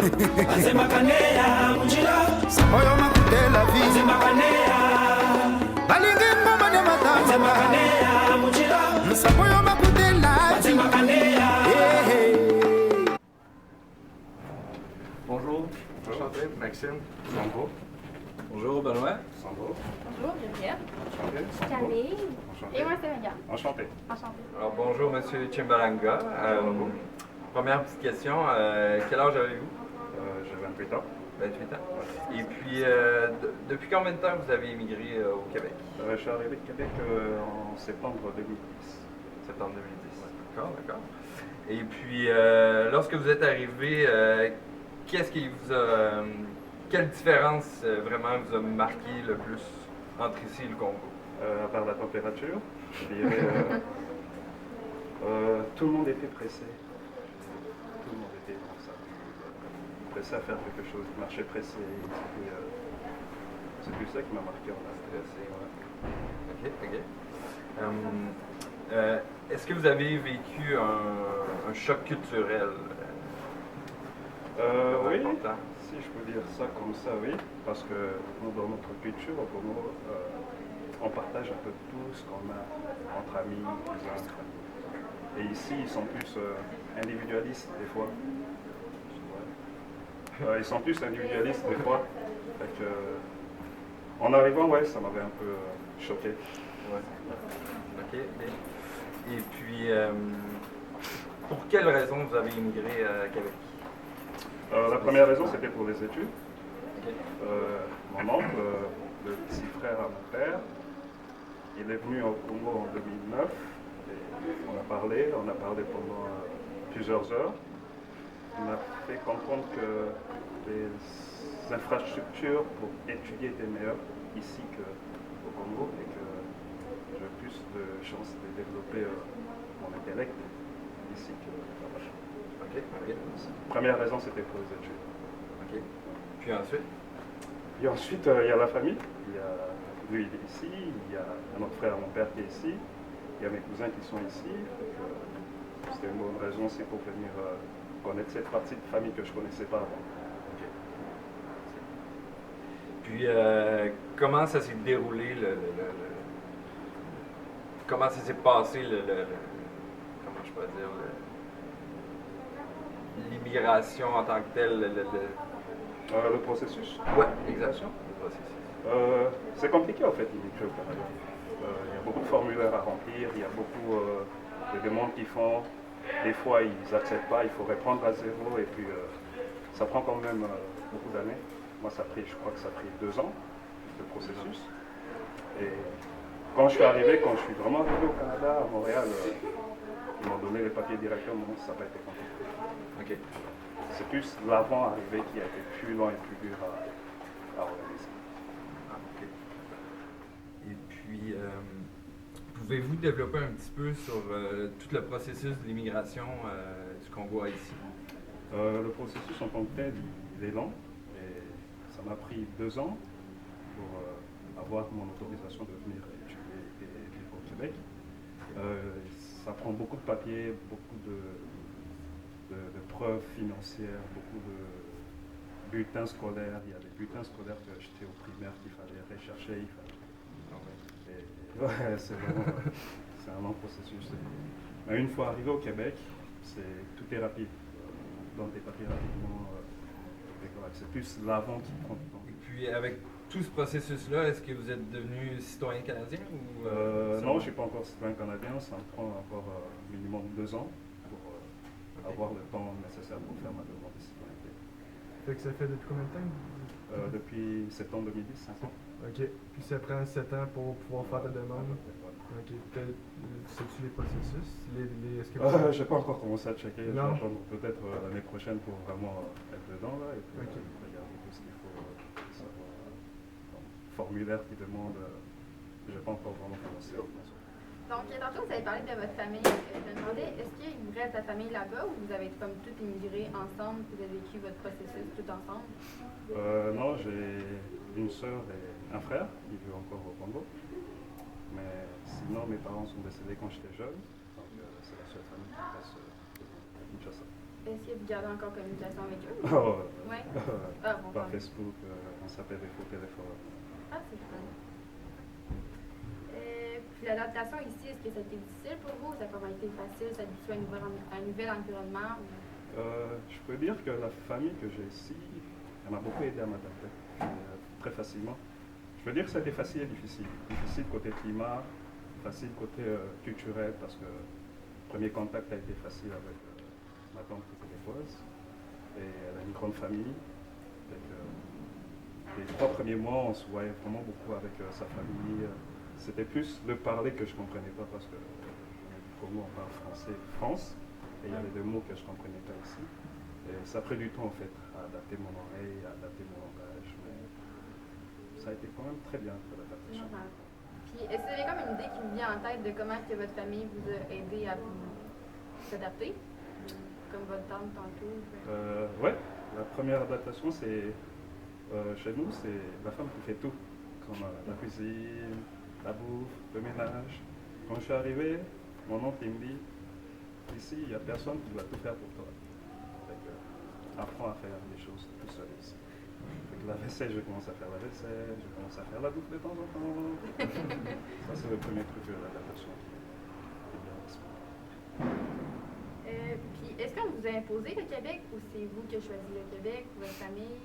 Oyo makute la vie balingi mboma de matamba Oyo makute la vie. Bonjour, enchanté, Maxime, Sandro. Bonjour Benoît. Sandro. Bonjour, Geneviève. Enchanté. Camille. Enchanté. Et moi, c'est Megan. Enchanté. Enchantée. Alors bonjour Monsieur Chimbalanga. Première petite question, quel âge avez-vous? J'ai 28 ans. 28 ans. Et puis, depuis combien de temps vous avez immigré au Québec? Je suis arrivé de Québec en septembre 2010. Septembre 2010. D'accord, d'accord. Et puis, lorsque vous êtes arrivé, qu'est-ce qui vous a... quelle différence vraiment vous a marqué le plus entre ici et le Congo? À part la température, je dirais, tout le monde était pressé. Tout le monde était comme ça. Pressé à faire quelque chose, marchait pressé. C'est plus ça qui m'a marqué en stressé. Ok, ok. Est-ce que vous avez vécu un choc culturel? Oui, important? si je peux dire ça comme ça, oui. Parce que nous, dans notre culture, au Congo, on partage un peu tout ce qu'on a entre amis, cousins. Et ici, ils sont plus individualistes des fois. Ils sont plus individualistes des fois. Fait que, en arrivant, ouais, ça m'avait un peu choqué. Ouais. Ok. Et puis, pour quelle raison vous avez immigré à Québec? La première raison, c'était pour les études. Okay. Mon oncle, le petit frère à mon père, il est venu au Congo en 2009. Et on a parlé pendant plusieurs heures. Il m'a fait comprendre que les infrastructures pour étudier étaient meilleures ici qu'au Congo et que j'ai plus de chances de développer mon intellect ici que là-bas. Ok, ok. Première raison, c'était pour les études. Ok. Puis ensuite? Et ensuite, il y a la famille. Lui, il est ici. Il y a un autre frère à mon père qui est ici. Il y a mes cousins qui sont ici. C'était une bonne raison aussi pour venir connaître cette partie de famille que je ne connaissais pas avant. Okay. Puis, comment ça s'est déroulé, comment ça s'est passé, comment je peux dire, l'immigration en tant que telle, le processus? Oui, exactement. Le processus. C'est compliqué en fait, l'immigration au Canada. Il y a beaucoup de formulaires à remplir, il y a beaucoup de demandes qu'ils font. Des fois, ils n'acceptent pas, il faut reprendre à zéro et puis ça prend quand même beaucoup d'années. Moi, je crois que ça a pris 2 ans, le processus. Et quand je suis vraiment arrivé au Canada, à Montréal, ils m'ont donné les papiers directement, ça n'a pas été compliqué. OK. C'est plus l'avant-arrivée qui a été plus long et plus dur à organiser. Ah, OK. Et puis, pouvez-vous développer un petit peu sur tout le processus de l'immigration du Congo à ici? Le processus en tant que tel, il est long. Et ça m'a pris 2 ans pour avoir mon autorisation de venir étudier et vivre au Québec. Ça prend beaucoup de papiers, beaucoup de preuves financières, beaucoup de bulletins scolaires. Il y a des bulletins scolaires que j'étais au primaire qu'il fallait rechercher. Ouais, c'est un long processus. Mais une fois arrivé au Québec, tout est rapide. Dans tes papiers rapidement, c'est plus l'avant qui prend du temps. Et puis, avec tout ce processus-là, est-ce que vous êtes devenu citoyen canadien ou non, je ne suis pas encore citoyen canadien. Ça me prend encore minimum 2 ans pour avoir le temps nécessaire pour faire ma demande de citoyenneté. Fait que ça fait depuis combien de temps? Depuis septembre 2010, 5 ans. Ok. Puis ça prend 7 ans pour pouvoir faire ta demande? Ok. Sais-tu les processus? Est-ce que je n'ai pas encore commencé à checker. Je vais attendre peut-être l'année prochaine pour vraiment être dedans là, et puis regarder tout ce qu'il faut savoir. Formulaire qui demande. Je n'ai pas encore vraiment commencé. Donc, tantôt, vous avez parlé de votre famille. Je me demandais, est-ce qu'il vous reste la famille là-bas ou vous avez comme tout immigré ensemble, vous avez vécu votre processus tout ensemble? Non, j'ai une sœur et un frère qui vivent encore au Congo. Mais sinon, mes parents sont décédés quand j'étais jeune. Donc, c'est la seule famille qui reste à Kinshasa. Est-ce que vous gardez encore communication avec eux? Oh, Ah, bon, par tant mieux. Facebook, on s'appelle des faux téléphones. Ah, c'est fun. Puis l'adaptation ici, est-ce que ça a été difficile pour vous? Ça a vraiment été facile, s'habituer à un nouvel environnement? Je peux dire que la famille que j'ai ici, elle m'a beaucoup aidé à m'adapter très facilement. Je veux dire que ça a été facile et difficile. Difficile côté climat, facile côté culturel parce que le premier contact a été facile avec ma tante qui est québécoise et elle a une grande famille. Les 3 premiers mois, on se voyait vraiment beaucoup avec sa famille. C'était plus le parler que je ne comprenais pas parce que pour nous on parle français France et il y avait des mots que je ne comprenais pas ici. Et ça a pris du temps en fait à adapter mon oreille, à adapter mon langage, mais ça a été quand même très bien pour l'adaptation. Normal. Puis est-ce que vous avez comme une idée qui vous vient en tête de comment que votre famille vous a aidé à vous s'adapter? Comme votre tante tantôt? Ouais, la première adaptation c'est chez nous, c'est la femme qui fait tout, comme la cuisine, la bouffe, le ménage. Quand je suis arrivé, mon oncle il me dit, ici il n'y a personne qui va tout faire pour toi. Apprends à faire des choses tout seul ici. La vaisselle, je commence à faire la vaisselle, je commence à faire la bouffe de temps en temps. Ça c'est le premier truc de l'adaptation. Puis est-ce qu'on vous a imposé le Québec ou c'est vous qui avez choisi le Québec ou votre famille?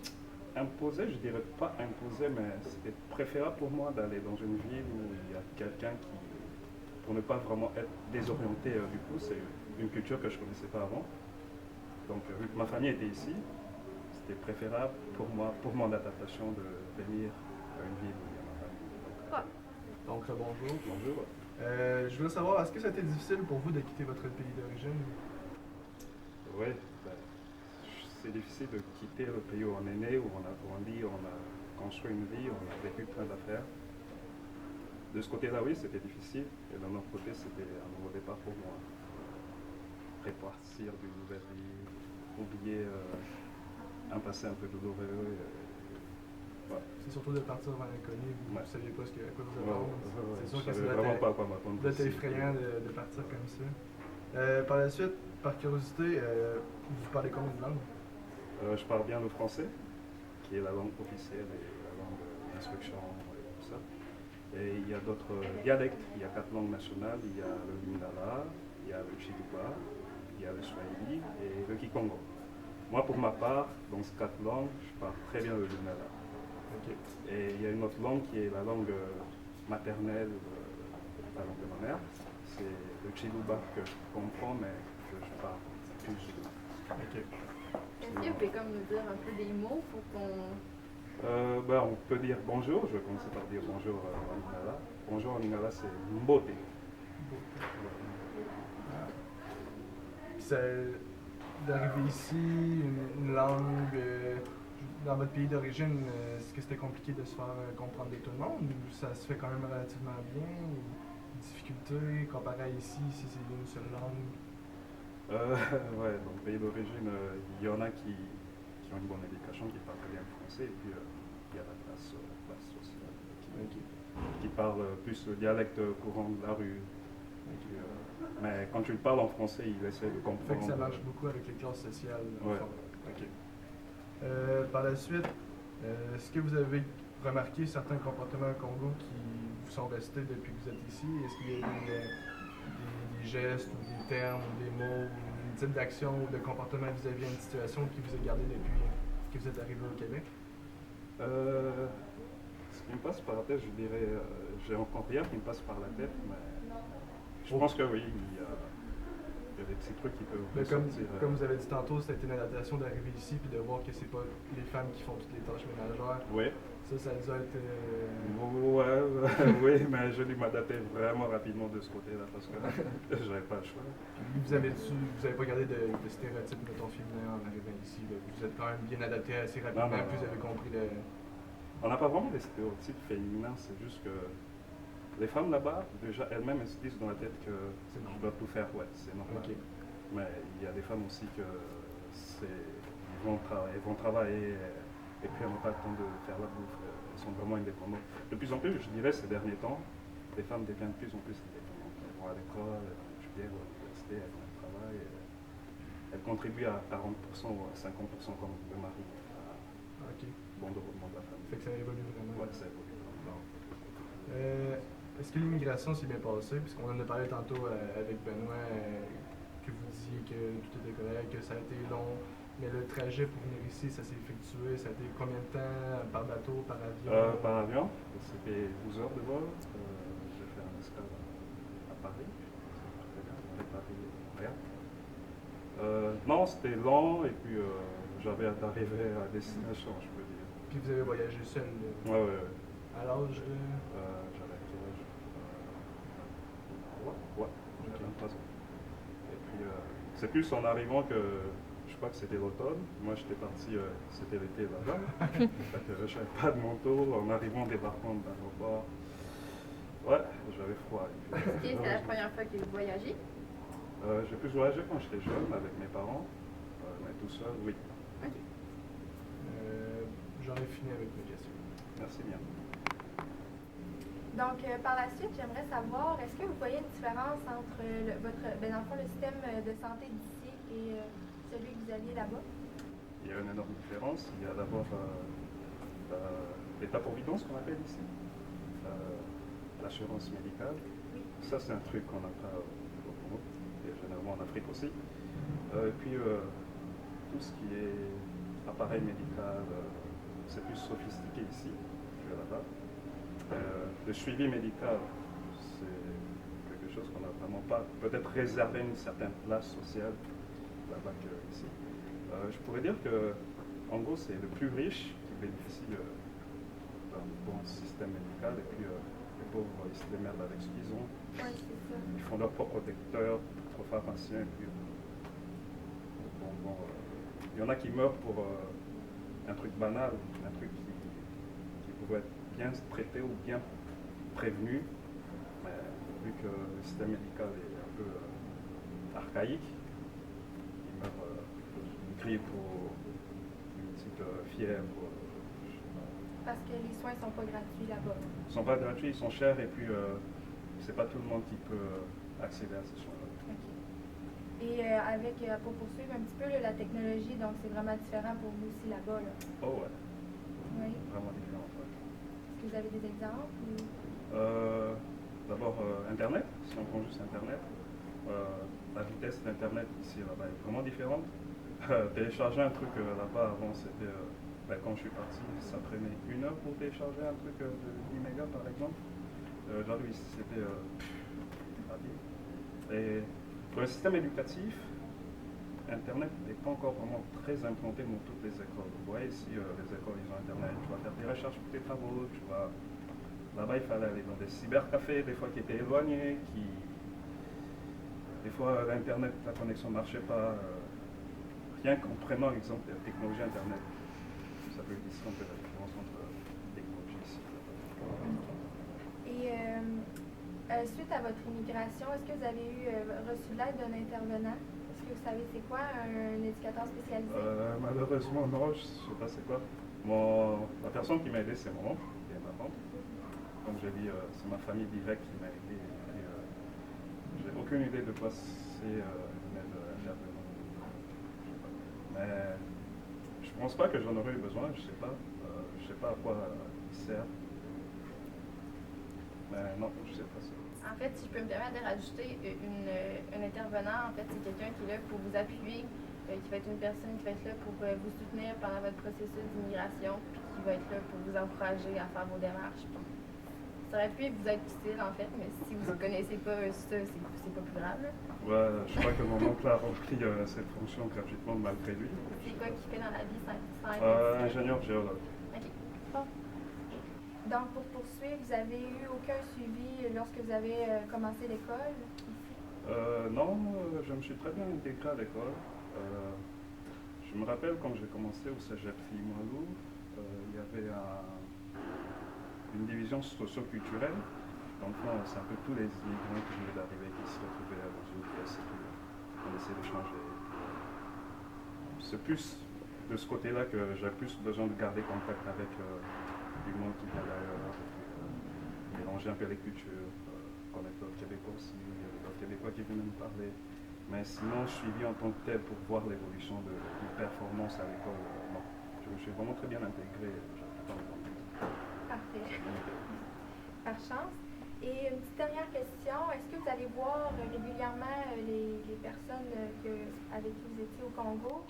Imposé, je dirais pas imposé, mais c'était préférable pour moi d'aller dans une ville où il y a quelqu'un qui, pour ne pas vraiment être désorienté du coup, c'est une culture que je ne connaissais pas avant. Donc vu que ma famille était ici, c'était préférable pour moi, pour mon adaptation de venir à une ville où il y a ma famille. Donc, bonjour. Bonjour. Je voulais savoir, est-ce que ça a été difficile pour vous de quitter votre pays d'origine? Oui, c'est difficile de quitter le pays où on est né, où on a grandi, on a construit une vie, on a vécu plein d'affaires. De ce côté-là, oui, c'était difficile. Et d'un autre côté, c'était un nouveau départ pour moi. Répartir d'une nouvelle vie, oublier un passé un peu douloureux. Ouais. C'est surtout de partir vers l'inconnu, vous ne Ouais. saviez pas à quoi vous Ouais, attendre. ouais, C'est sûr je que savais ça vraiment doit pas à quoi m'attendre. être effrayant de partir comme ça. Par la suite, par curiosité, vous parlez combien de langues? Je parle bien le français, qui est la langue officielle et la langue d'instruction et tout ça. Et il y a d'autres dialectes. Il y a 4 langues nationales. Il y a le Lingala, il y a le Chiluba, il y a le Swahili et le Kikongo. Moi, pour ma part, dans ces 4 langues, je parle très bien le Lingala. Ok. Et il y a une autre langue qui est la langue maternelle, la langue de ma mère. C'est le Chiluba que je comprends, mais que je parle plus. Ok. Est-ce que vous pouvez comme nous dire un peu des mots pour qu'on... On peut dire bonjour, je vais commencer par dire bonjour en Lingala. Bonjour en Lingala, c'est Mbote. Puis d'arriver ici, une langue, dans votre pays d'origine, est-ce que c'était compliqué de se faire comprendre de tout le monde ou ça se fait quand même relativement bien? Ou difficulté comparé à ici c'est une seule langue? Ouais, dans le pays d'origine, il y en a qui ont une bonne éducation, qui parlent très bien le français, et puis il y a la classe sociale qui parle plus le dialecte courant de la rue. Mais quand tu le parles en français, il essaie de comprendre. Fait que ça marche beaucoup avec les classes sociales. Ouais. Ok. Par la suite, est-ce que vous avez remarqué certains comportements au Congo qui vous sont restés depuis que vous êtes ici? Est-ce qu'il y a des gestes ou des termes ou des mots ou un type d'action ou de comportement vis-à-vis d'une situation qui vous est gardé depuis que vous êtes arrivé au Québec? Ce qui me passe par la tête, je dirais, j'ai encore rien qui me passe par la tête, mais je pense que oui, il y a des petits trucs qui peuvent Mais ressortir. comme vous avez dit tantôt, c'était une adaptation d'arriver ici puis de voir que c'est pas les femmes qui font toutes les tâches ménagères. Oui. Ça a dû être... Ouais, oui, mais j'ai dû m'adapter vraiment rapidement de ce côté-là parce que j'avais pas le choix. Puis vous avez pas gardé de stéréotypes de ton féminin en arrivant ici. Là. Vous êtes quand même bien adapté assez rapidement, Non. puis vous avez compris le... On n'a pas vraiment des stéréotypes féminins, c'est juste que les femmes là-bas, déjà elles-mêmes, elles se disent dans la tête que je dois tout faire, ouais, c'est normal. Ok. Mais il y a des femmes aussi que elles vont travailler et puis elles n'ont pas le temps de faire la bouffe, elles sont vraiment indépendantes. De plus en plus, je dirais, ces derniers temps, les femmes deviennent de plus en plus indépendantes. Elles vont à l'école, elles vont étudier, elles vont à l'université, elles vont au travail. Elles contribuent à 40% ou à 50% comme le mari bon déroulement de la famille. Fait que ça évolue vraiment. Ouais, ça évolue vraiment. Est-ce que l'immigration s'est bien passée? Puisqu'on en a parlé tantôt avec Benoît, que vous disiez que tout était correct, que ça a été long. Mais le trajet pour venir ici, ça s'est effectué. Ça a été combien de temps? Par bateau, par avion? Par avion, c'était 12 heures de vol. J'ai fait un escale à Paris. Très bien, de Paris et Montréal. Non, c'était long et puis j'avais hâte d'arriver à destination, je peux dire. Puis vous avez voyagé seul. Ouais. À l'âge de... J'avais quel âge? Ouais, j'avais 23 ans. Et puis c'est plus en arrivant que je crois que c'était l'automne. Moi j'étais parti, c'était l'été là-bas. Je n'avais pas de manteau. En arrivant, débarquant de l'aéroport, ouais, j'avais froid. Est-ce que c'est la première fois que vous voyagez? J'ai plus voyagé quand j'étais jeune avec mes parents, mais tout seul, oui. OK. J'en ai fini avec mes questions. Merci bien. Donc, par la suite, j'aimerais savoir, est-ce que vous voyez une différence entre dans le fond, le système de santé d'ici et celui que vous aviez là-bas? Il y a une énorme différence. Il y a d'abord l'État-providence qu'on appelle ici, l'assurance médicale. Oui. Ça, c'est un truc qu'on n'a pas au Congo, et généralement en Afrique aussi. Et puis, tout ce qui est appareil médical, c'est plus sophistiqué ici que là-bas. Le suivi médical, c'est quelque chose qu'on n'a vraiment pas, peut-être réservé une certaine place sociale là-bas qu'ici. Je pourrais dire que, en gros, c'est le plus riche qui bénéficie d'un bon système médical et puis les pauvres, ils se démerdent avec ce qu'ils ont. Oui, c'est ça. Ils font leur propre protecteur, trop pharmacien, et puis il y en a qui meurent pour un truc banal, un truc qui pouvait être bien traité ou bien prévenu, mais vu que le système médical est un peu archaïque, ils meurent d'une grippe ou d'une petite fièvre. Parce que les soins ne sont pas gratuits là-bas. Ils ne sont pas gratuits, ils sont chers et puis c'est pas tout le monde qui peut accéder à ces soins-là. OK. Et pour poursuivre un petit peu la technologie, donc c'est vraiment différent pour vous aussi là-bas, là. Oh ouais, Oui. vraiment différent. Ouais. Est-ce que vous avez des exemples? Ou... D'abord Internet, si on prend juste Internet. La vitesse d'Internet ici et là-bas est vraiment différente. Télécharger un truc là-bas avant, c'était... quand je suis parti, ça prenait 1 heure pour télécharger un truc de 10 mégas par exemple. Genre ici, c'était rapide. Et pour le système éducatif, Internet n'est pas encore vraiment très implanté dans toutes les écoles. Vous voyez ici, les écoles, ils ont Internet, tu vas faire des recherches pour tes travaux, tu vas... Là-bas, il fallait aller dans des cybercafés, des fois qui étaient éloignés, des fois l'Internet, la connexion ne marchait pas. Rien qu'en prenant l'exemple de la technologie Internet, ça peut expliquer un peu la différence entre technologie ici et là-bas. Et suite à votre immigration, est-ce que vous avez reçu l'aide d'un intervenant? Est-ce que vous savez c'est quoi un éducateur spécialisé? Malheureusement, non, je ne sais pas c'est quoi. La personne qui m'a aidé, c'est mon oncle et ma tante. Comme j'ai dit, c'est ma famille directe qui m'a aidé. J'ai aucune idée de quoi c'est une aide intervenant. Mais je pense pas que j'en aurais eu besoin, je sais pas. Je sais pas à quoi il sert. Mais non, je sais pas ça. En fait, si je peux me permettre de rajouter un intervenant, en fait, c'est quelqu'un qui est là pour vous appuyer, qui va être une personne qui va être là pour vous soutenir pendant votre processus d'immigration, puis qui va être là pour vous encourager à faire vos démarches. Puis ça aurait pu vous être utile, en fait, mais si vous ne connaissez pas ça, c'est pas plus grave. Là. Ouais, je crois que mon oncle a rempli cette fonction gratuitement malgré lui. C'est quoi qu'il fait dans la vie sans Ingénieur géologue. OK. Bon. Donc, pour poursuivre, vous avez eu aucun suivi lorsque vous avez commencé l'école ici? Non, je me suis très bien intégré à l'école. Je me rappelle quand j'ai commencé au Cégep Limoilou, il y avait une division socio-culturelle. Donc c'est un peu tous les immigrants qui venaient d'arriver qui se retrouvaient dans une pièce et puis on essaie d'échanger. C'est plus de ce côté-là que j'ai plus besoin de garder contact avec du monde qui vient d'ailleurs, mélanger un peu les cultures, connaître d'autres Québécois aussi, il y avait d'autres Québécois qui venaient me parler. Mais sinon, suivi en tant que tel pour voir l'évolution d'une performance à l'école, non. Je me suis suis vraiment très bien intégré. J'habite dans le Congo. Parfait. Par chance. Et une petite dernière question, est-ce que vous allez voir régulièrement les personnes avec qui vous étiez au Congo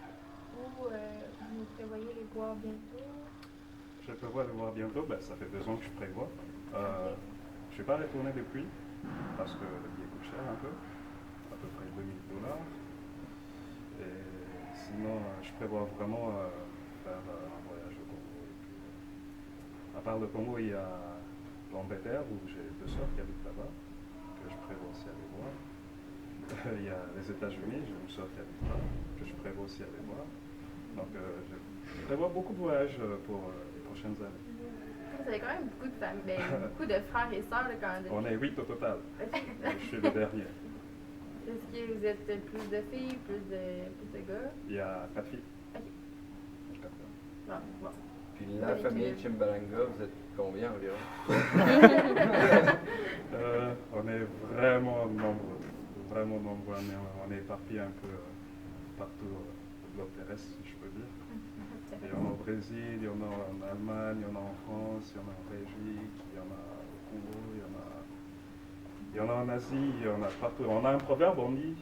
ou vous prévoyez les voir bientôt? Je prévois le voir bientôt, ben, ça fait 2 ans que je prévois. Je ne suis pas retourné depuis, parce que le billet coûte cher un peu, à peu près $2000. Et sinon, je prévois vraiment faire un voyage au Congo. Et puis, à part le Congo, il y a l'Angleterre, où j'ai 2 sœurs qui habitent là-bas, que je prévois aussi aller voir. Il y a les États-Unis, j'ai une sœur qui habite là, que je prévois aussi aller voir. Donc, je prévois beaucoup de voyages pour les prochaines années. Vous avez quand même beaucoup de familles, beaucoup de frères et sœurs là, quand même. On est 8 au total. Je suis le dernier. Est-ce que vous êtes plus de filles, plus de gars? Il y a 4 filles. Ok. 4 filles. Bon, bon. Puis la famille Chimbalanga, vous êtes combien environ? On est vraiment nombreux. Vraiment nombreux. On est éparpillés un peu partout le globe terrestre, si je peux dire. Il y en a au Brésil, il y en a en Allemagne, il y en a en France, il y en a en Belgique, il y en a au Congo, il y en a en Asie, il y en a partout. On a un proverbe, on dit,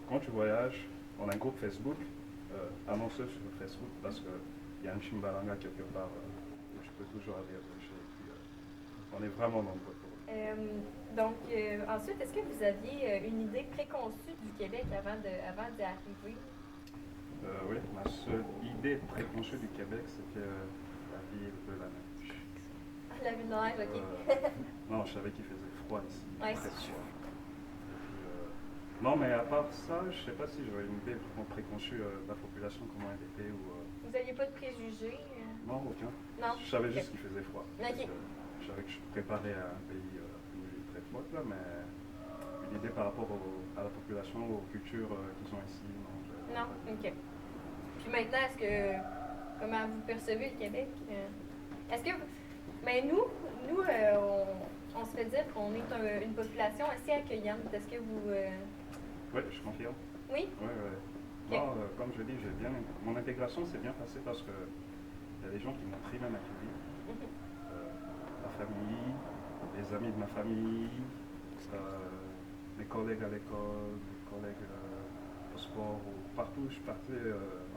quand tu voyages, on a un groupe Facebook, annonceur sur Facebook, parce qu'il y a un Chimbalanga quelque part où tu peux toujours aller chercher. On est vraiment nombreux. Donc, ensuite, est-ce que vous aviez une idée préconçue du Québec avant d'y arriver? Oui, ma seule idée préconçue du Québec, c'était la ville de la neige. La ville de la neige, ok. Non, je savais qu'il faisait froid ici, Ouais, très c'est froid. Non, mais à part ça, je ne sais pas si j'avais une idée vraiment préconçue de la population, comment elle était. Vous n'aviez pas de préjugés? Non, aucun. Non? Je savais Ok. juste qu'il faisait froid. Ok. Je savais que je préparais à un pays où il est très froid, là, mais une idée par rapport à la population, aux cultures qu'ils ont ici, non. Non? Ok. Puis maintenant, comment vous percevez le Québec? Est-ce que, mais nous, on se fait dire qu'on est une population assez accueillante. Est-ce que vous... Oui, je confirme. Oui? Oui, oui. Non, comme je dis, mon intégration s'est bien passée parce que il y a des gens qui m'ont très bien accueilli. Ma famille, les amis de ma famille, mes collègues à l'école, mes collègues au sport, ou partout où je partais.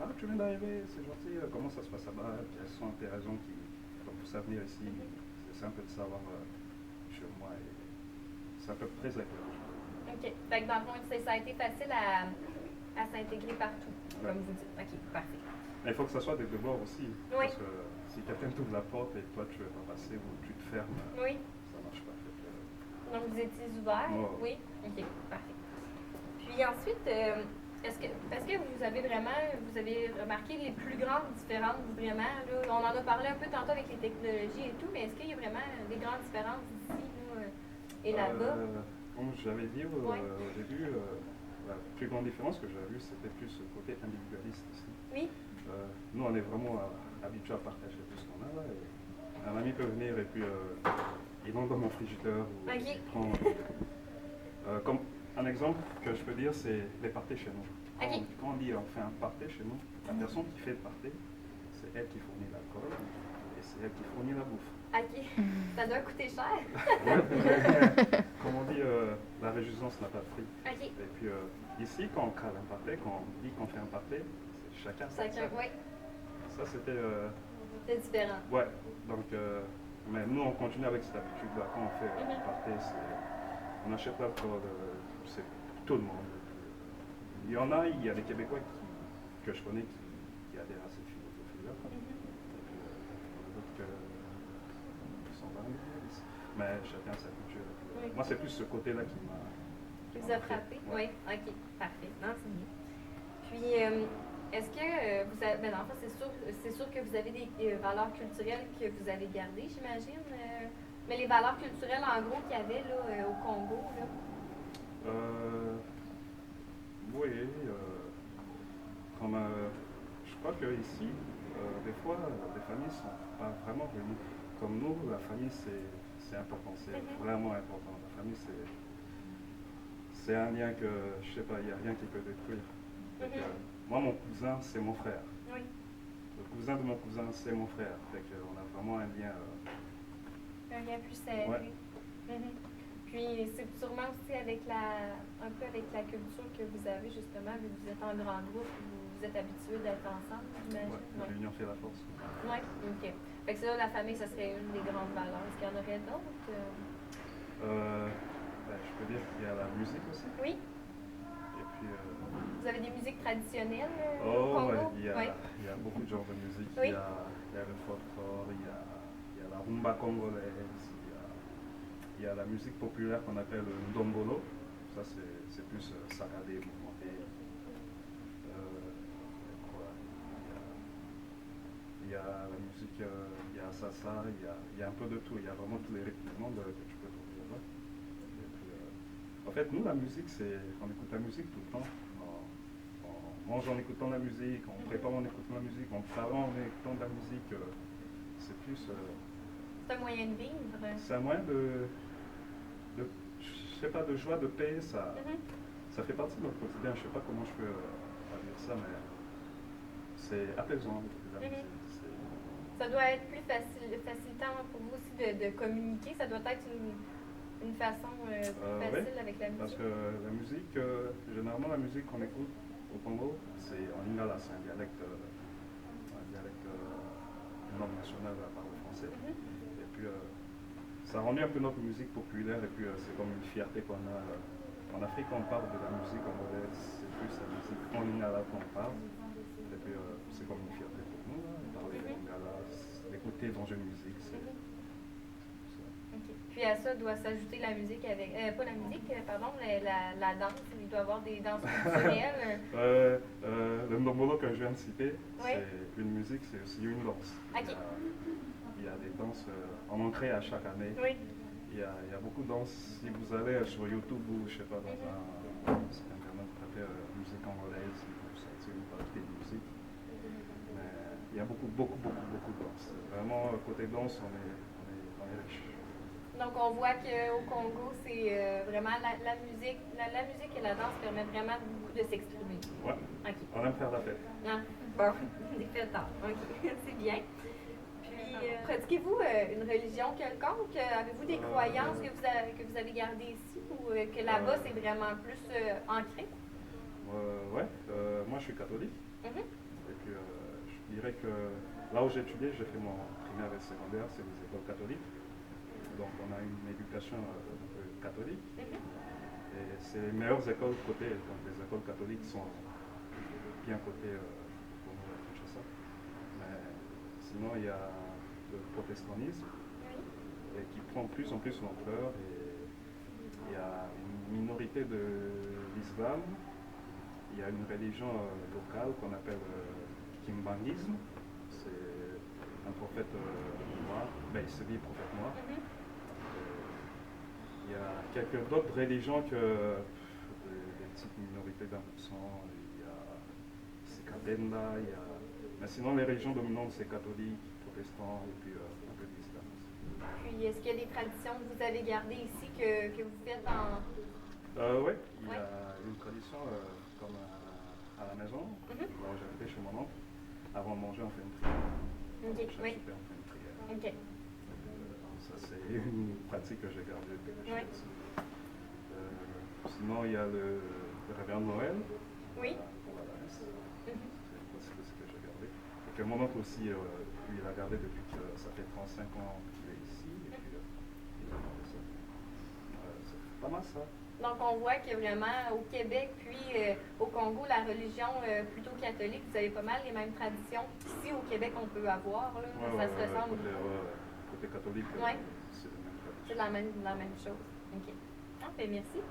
Ah, tu viens d'arriver, c'est gentil, comment ça se passe là-bas? Quelles sont tes raisons qui poussent à venir ici? C'est un peu de savoir chez moi et c'est un peu très agréable. OK. Fait que dans le fond, ça a été facile à s'intégrer partout, comme vous dites. OK, parfait. Mais il faut que ça soit des devoirs aussi. Oui. Parce que si quelqu'un t'ouvre la porte et toi tu veux pas passer ou tu te fermes, Oui. ça marche pas. Donc, vous étiez ouvert? Ouais. Oui? OK, parfait. Puis ensuite, est-ce que vous avez remarqué les plus grandes différences, vraiment? Là, on en a parlé un peu tantôt avec les technologies et tout, mais est-ce qu'il y a vraiment des grandes différences ici là, et là-bas? Comme j'avais dit au Ouais. début, la plus grande différence que j'avais vue, c'était plus le côté individualiste ici. Oui? Nous, on est vraiment habitués à partager tout ce qu'on a là. Et un ami peut venir et puis il entre dans mon frigidaire ou Ok. il prend. Comme un exemple que je peux dire, c'est les parties chez nous. Ok. Quand on dit on fait un party chez nous, la personne qui fait le party, c'est elle qui fournit l'alcool et c'est elle qui fournit la bouffe. OK. Ça doit coûter cher. Comme on dit, la réjouissance n'a pas de prix. OK. Et puis ici, quand on cale un party, quand on dit qu'on fait un party, c'est chacun sa Chacun, recette. oui. Ça, c'était. C'est différent. Ouais, donc, mais nous, on continue avec cette habitude-là. Quand on fait un party, on achète l'alcool, c'est pour tout le monde. Il y a des Québécois que je connais qui adhèrent à cette philosophie-là. Et puis, il y en a d'autres qui sont dans l'église. Mais chacun sa culture. Oui. Moi, c'est plus ce côté-là qui m'a. Qui vous a frappé? Ouais. Oui. OK. Parfait. Non, c'est bien. Puis, est-ce que vous avez. Ben, en fait, c'est sûr que vous avez des valeurs culturelles que vous avez gardées, j'imagine. Mais les valeurs culturelles, en gros, qu'il y avait là, au Congo, là. Oui, comme je crois qu'ici, des fois, les familles ne sont pas vraiment venues. Comme nous, la famille, c'est important, c'est vraiment important. La famille, c'est un lien que, je sais pas, il n'y a rien qui peut détruire. Donc, moi, mon cousin, c'est mon frère. Oui. le cousin de mon cousin, c'est mon frère. Fait qu'on a vraiment un lien. Un lien plus serré. Ouais. Mhm. Puis c'est sûrement aussi avec un peu avec la culture que vous avez justement, vu que vous êtes en grand groupe, vous êtes habitués d'être ensemble, j'imagine. Ouais, l'union fait la force. Oui, ok. Fait que ça, la famille, ça serait une des grandes valeurs. Est-ce qu'il y en aurait d'autres? Je peux dire qu'il y a la musique aussi. Oui. Et puis, Vous avez des musiques traditionnelles au oh, Congo? ouais, il y Oui. a beaucoup de genres de musique. Oui. Il y a le folklore, il y a la rumba congolaise, il y a la musique populaire qu'on appelle le ndombolo. Ça, c'est plus saccadé, mouvementé. Il y a la musique, il y a salsa, il y a un peu de tout. Il y a vraiment tous les rythmes du monde que tu peux trouver là-bas. Et puis, en fait, nous, la musique, on écoute la musique tout le temps. On mange en écoutant la musique, on prépare en écoutant la musique, on travaille en écoutant de la musique. C'est plus... C'est un moyen de vivre. c'est un moyen je sais pas, de joie, de paix. Ça fait partie de notre quotidien. Je sais pas comment je peux dire ça, mais c'est apaisant. La musique. Ça doit être plus facilitant pour vous aussi de communiquer. Ça doit être une façon plus facile avec la musique. Parce que la musique, généralement la musique qu'on écoute au Congo, c'est en lingala, c'est un dialecte une langue nationale à part le français. Et puis ça rend un peu notre musique populaire et puis c'est comme une fierté qu'on a. En Afrique, quand on parle de la musique congolaise, c'est plus la musique en lingala qu'on parle. Et puis c'est comme une fierté pour nous, hein, de parler lingala, d'écouter dans une musique. Okay. Puis à ça doit s'ajouter la musique avec, pas la musique, pardon, la danse. Il doit y avoir des danses culturelles. Le ndombolo que je viens de citer, Oui. c'est une musique, c'est aussi une danse. Ok. Il y a des danses, on en crée à chaque année. Oui. Il y a beaucoup de danses. Si vous allez sur YouTube ou je sais pas, dans un site internet, vous tapez musique congolaise, vous sortir une variété de musique. Mais il y a beaucoup de danses. Vraiment, côté danse, on est riche. Donc on voit qu'au Congo, c'est vraiment la musique et la danse permettent vraiment beaucoup de s'exprimer. Ouais. Ok. On aime faire la fête. Ah, bon, des fêtes d'art. Ok, c'est bien. Puis, pratiquez-vous une religion quelconque? Avez-vous des croyances que vous avez gardées ici ou que là-bas c'est vraiment plus ancré? Ouais, moi je suis catholique. Mhm. Et puis je dirais que là où j'ai étudié, j'ai fait mon primaire et secondaire, c'est des écoles catholiques. Donc on a une éducation catholique. Et c'est les meilleures écoles côté, donc les écoles catholiques sont bien cotées pour nous à Kinshasa. Mais sinon il y a le protestantisme et qui prend de plus en plus l'ampleur et il y a une minorité de l'islam. Il y a une religion locale qu'on appelle Kimbangisme. C'est un prophète noir, il se dit prophète noir. Il y a quelques d'autres religions que des petites minorités d'1%. Il y a Sikabenda, mais sinon les religions dominantes c'est catholique, protestant et puis un peu d'islam. Puis est-ce qu'il y a des traditions que vous avez gardées ici que vous faites en... Oui, il y a une tradition comme à la maison, là où j'habitais chez mon oncle. Avant de manger, on fait une prière. Chaque souper, on fait une prière. Ça, c'est une pratique que j'ai gardée depuis que je suis ici. Sinon, il y a le réveillon de Noël. Oui. Pour la messe. C'est une pratique aussi que j'ai gardée. Et que mon oncle aussi, lui, il a gardé depuis que ça fait 35 ans qu'il est ici. Et puis, il a gardé ça. C'est pas mal ça. Donc, on voit que vraiment au Québec, puis au Congo, la religion plutôt catholique, vous avez pas mal les mêmes traditions qu'ici au Québec on peut avoir. Là, ça se ressemble. Côté catholique, c'est la même tradition. C'est la même chose. OK. Ah, ben merci.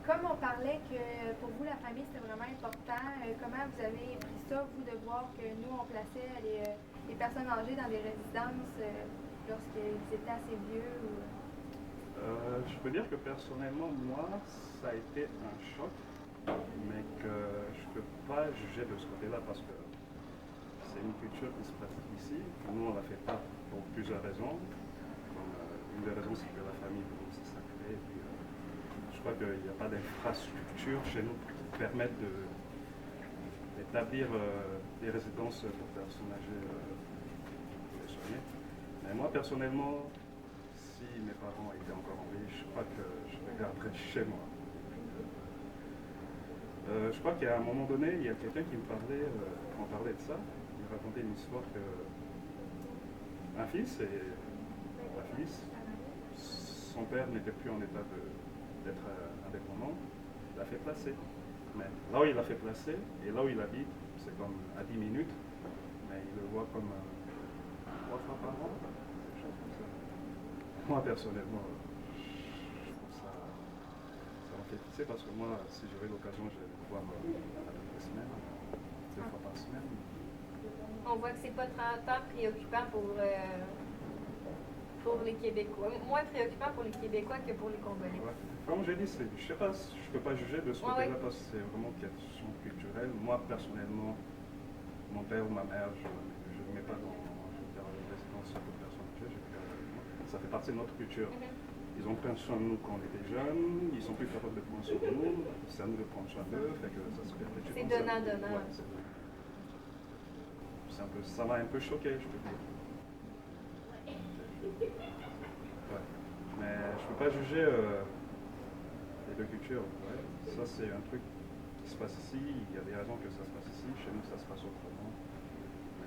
Comme on parlait que pour vous, la famille, c'était vraiment important, comment vous avez pris ça, vous, de voir que nous, on plaçait les personnes âgées dans des résidences lorsqu'ils étaient assez vieux? Je peux dire que personnellement, moi, ça a été un choc, mais que je ne peux pas juger de ce côté-là parce que c'est une culture qui se pratique ici. Nous, on ne la fait pas pour plusieurs raisons. Une des raisons, c'est que la famille, pour nous, c'est sacré. Et puis, je crois qu'il n'y a pas d'infrastructure chez nous qui permettent d'établir des résidences pour personnes âgées soignées. Mais moi, personnellement, si mes parents étaient encore en vie, je crois que je les garderais chez moi. Je crois qu'à un moment donné, il y a quelqu'un qui me parlait, quand on parlait de ça, il me racontait une histoire que un fils, son père n'était plus en état d'être indépendant, il l'a fait placer. Mais là où il l'a fait placer et là où il habite, c'est comme à 10 minutes, mais il le voit comme 3 fois par an, quelque chose comme ça. Moi, personnellement, je trouve ça m'a fait pisser parce que moi, si j'avais l'occasion, je vais le voir à peu près semaine, 2 fois par semaine. On voit que c'est pas tant préoccupant pour les Québécois. Moins préoccupant pour les Québécois que pour les Congolais. Ouais. Comme j'ai dit, je sais pas, je peux pas juger de ce côté-là parce que c'est vraiment une question culturelle. Moi, personnellement, mon père ou ma mère, je ne mets pas dans une résidence pour personnes âgées. Ça fait partie de notre culture. Ils ont pris soin de nous quand on était jeunes, ils sont plus capables de prendre soin de nous, c'est à nous de prendre soin d'eux, fait que ça se perpétue. C'est donnant-donnant. Ouais, ça m'a un peu choqué, je peux dire. Ouais. Mais je peux pas juger les deux cultures. Ouais. Ça, c'est un truc qui se passe ici, il y a des raisons que ça se passe ici, chez nous, ça se passe autrement. Mais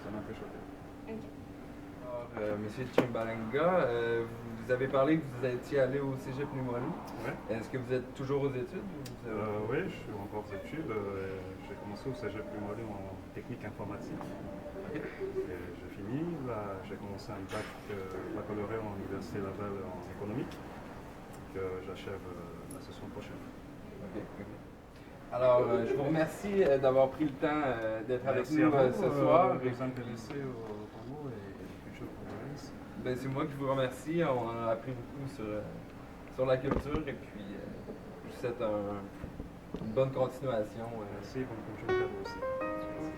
ça m'a un peu choqué. Alors, Monsieur Chimbalanga, vous avez parlé que vous étiez allé au Cégep Limoilou. Ouais. Est-ce que vous êtes toujours aux études? Oui, je suis encore aux études. J'ai commencé au Cégep Limoilou en technique informatique. Et j'ai fini. Là, j'ai commencé un baccalauréat en Université Laval en économique que j'achève la session prochaine. Ok. Alors, je vous remercie d'avoir pris le temps d'être avec nous ce soir. Vous vous intéressez au Congo et à la culture congolaise. Ben, c'est moi qui vous remercie. On en a appris beaucoup sur la culture et puis je vous souhaite une bonne continuation. Merci, bonne continuation aussi. Merci.